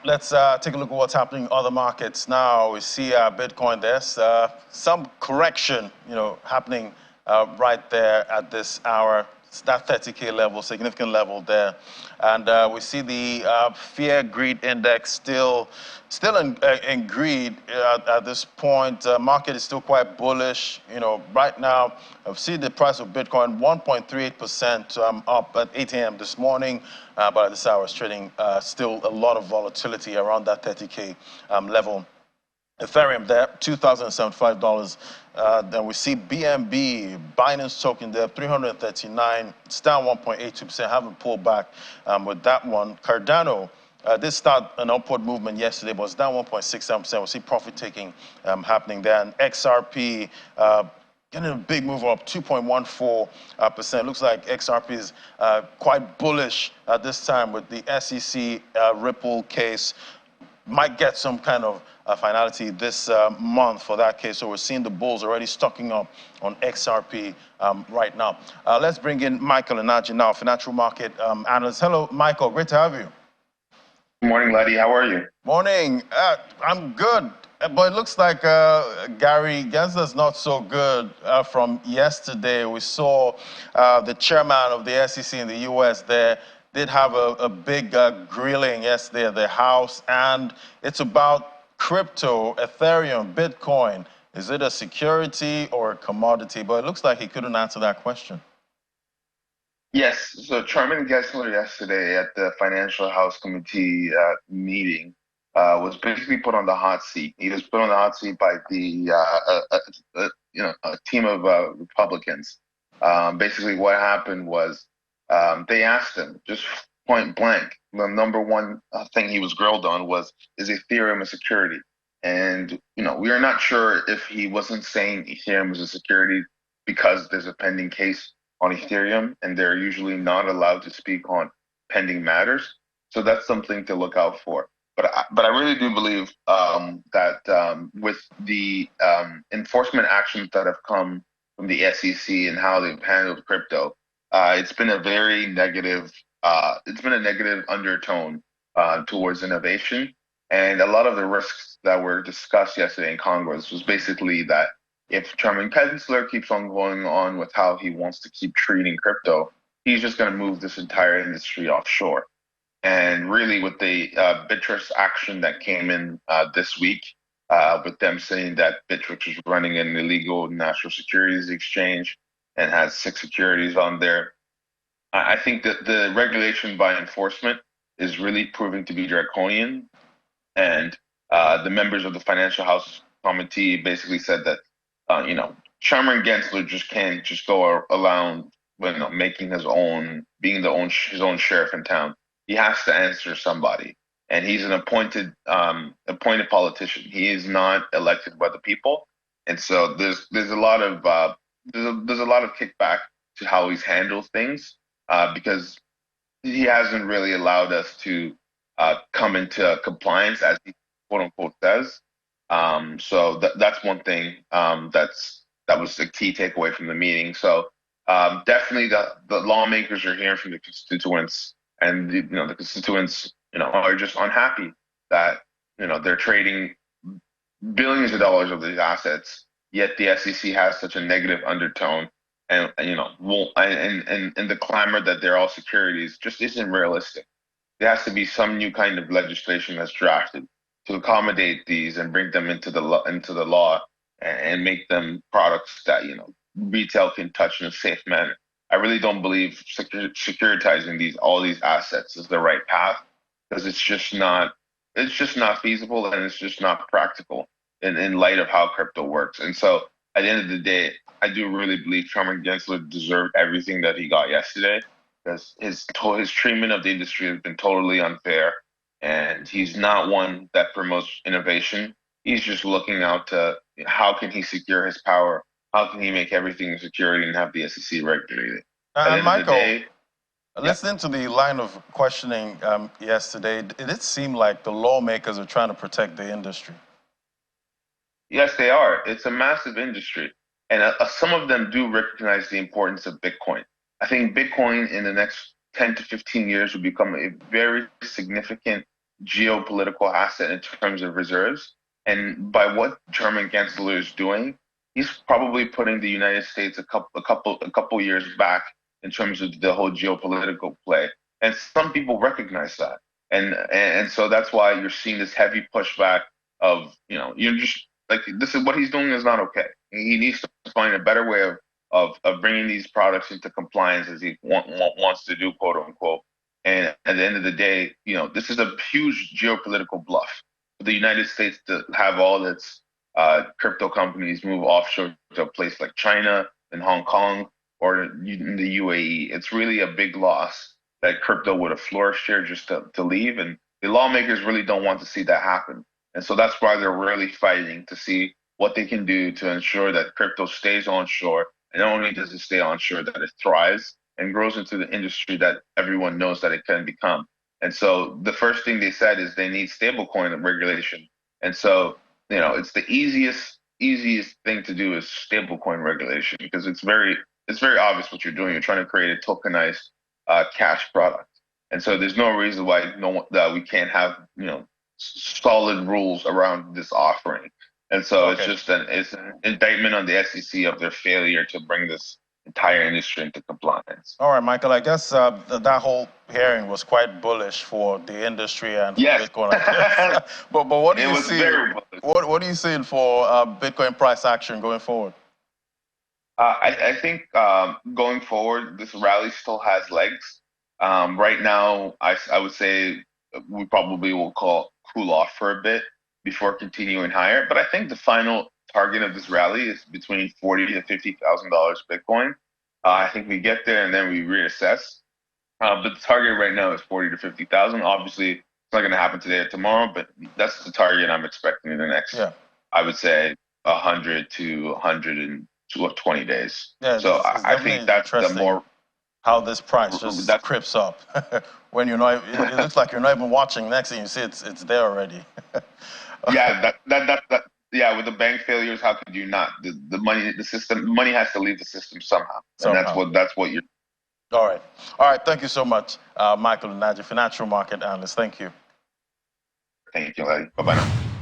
let's take a look at what's happening in other markets now. We see Bitcoin. There's some correction, happening right there at this hour. It's that 30K level, significant level there, and we see the fear greed index still in greed at this point. Market is still quite bullish. Right now, I've seen the price of Bitcoin 1.38% up at 8 a.m. this morning, but at this hour, it's trading still a lot of volatility around that 30K level. Ethereum there, $2,075. Then we see BNB, Binance token there, 339. It's down 1.82%. Haven't pulled back with that one. Cardano did start an upward movement yesterday, but it's down 1.67%. We see profit taking happening there. And XRP getting a big move up, 2.14%. Looks like XRP is quite bullish at this time with the SEC Ripple case. Might get some kind of finality this month for that case. So we're seeing the bulls already stocking up on XRP right now. Let's bring in Michael Enaji now, financial market analyst. Hello, Michael. Great to have you. Good morning, Letty. How are you? Morning. I'm good. But it looks like Gary Gensler's not so good from yesterday. We saw the chairman of the SEC in the U.S. there did have a big grilling yesterday at the House, and it's about crypto, Ethereum, Bitcoin. Is it a security or a commodity? But it looks like he couldn't answer that question. Yes, so Chairman Gensler yesterday at the Financial House Committee meeting was basically put on the hot seat. He was put on the hot seat by the a team of Republicans. Basically, what happened was they asked him just point blank. The number one thing he was grilled on was, is Ethereum a security? And we are not sure if he wasn't saying Ethereum is a security because there's a pending case on Ethereum, and they're usually not allowed to speak on pending matters. So that's something to look out for. But I really do believe that with the enforcement actions that have come from the SEC and how they've handled crypto, it's been a very negative. It's been a negative undertone towards innovation, and a lot of the risks that were discussed yesterday in Congress was basically that if Chairman Gensler keeps on going on with how he wants to keep treating crypto, he's just going to move this entire industry offshore. And really, with the Bittrex action that came in this week, with them saying that Bittrex is running an illegal national securities exchange and has 6 securities on there, I think that the regulation by enforcement is really proving to be draconian. And the members of the Financial House Committee basically said that, Chairman Gensler just can't just go around, making his own, being his own sheriff in town. He has to answer somebody, and he's an appointed politician. He is not elected by the people, and so there's a lot of there's a lot of kickback to how he's handled things because he hasn't really allowed us to come into compliance as he quote unquote says. So that's one thing that was a key takeaway from the meeting. So definitely the lawmakers are hearing from the constituents, and the constituents are just unhappy that they're trading billions of dollars of these assets, yet the SEC has such a negative undertone, and and the clamor that they're all securities just isn't realistic. There has to be some new kind of legislation that's drafted to accommodate these and bring them into the law and make them products that retail can touch in a safe manner. I really don't believe securitizing all these assets is the right path, because it's just not feasible, and it's just not practical in light of how crypto works. And so at the end of the day, I do really believe Chairman Gensler deserved everything that he got yesterday, because his treatment of the industry has been totally unfair, and he's not one that promotes innovation. He's just looking out to how can he secure his power, how can he make everything a security and have the SEC regulate it. Michael, listening to the line of questioning yesterday, it did seem like the lawmakers are trying to protect the industry. Yes, they are. It's a massive industry, and some of them do recognize the importance of Bitcoin. I think Bitcoin in the next 10 to 15 years will become a very significant geopolitical asset in terms of reserves. And by what Chairman Gensler is doing, he's probably putting the United States a couple years back in terms of the whole geopolitical play. And some people recognize that. And so that's why you're seeing this heavy pushback of, you're just like, this is what he's doing is not okay. He needs to find a better way of bringing these products into compliance as he wants to do, quote unquote. And at the end of the day, this is a huge geopolitical bluff for the United States to have all its crypto companies move offshore to a place like China and Hong Kong or in the UAE. It's really a big loss that crypto would have flourished here just to leave. And the lawmakers really don't want to see that happen. And so that's why they're really fighting to see what they can do to ensure that crypto stays onshore. And not only does it stay onshore, that it thrives and grows into the industry that everyone knows that it can become. And so the first thing they said is they need stablecoin regulation. And so, it's the easiest thing to do is stablecoin regulation because it's very obvious what you're doing. You're trying to create a tokenized cash product. And so there's no reason why we can't have, solid rules around this offering. And so it's just it's an indictment on the SEC of their failure to bring this entire industry into compliance. All right, Michael, I guess that whole hearing was quite bullish for the industry and for Bitcoin, I guess. but what do you see? What are you seeing for Bitcoin price action going forward? I think going forward, this rally still has legs. Right now, I would say we probably will cool off for a bit before continuing higher. But I think the final target of this rally is between $40,000 to $50,000 Bitcoin. I think we get there and then we reassess. But the target right now is 40 to 50,000. Obviously, it's not going to happen today or tomorrow, but that's the target I'm expecting in the next, I would say, 100 to 120 days. Yeah, so I think that's the more how this price just creeps up when you're not. It looks like you're not even watching. Next thing you see, it's there already. Yeah, with the bank failures, how could you not? The money has to leave the system somehow. And that's what you're. All right. Thank you so much, Michael Naji, financial market analyst. Thank you. Thank you, Larry. Bye-bye now.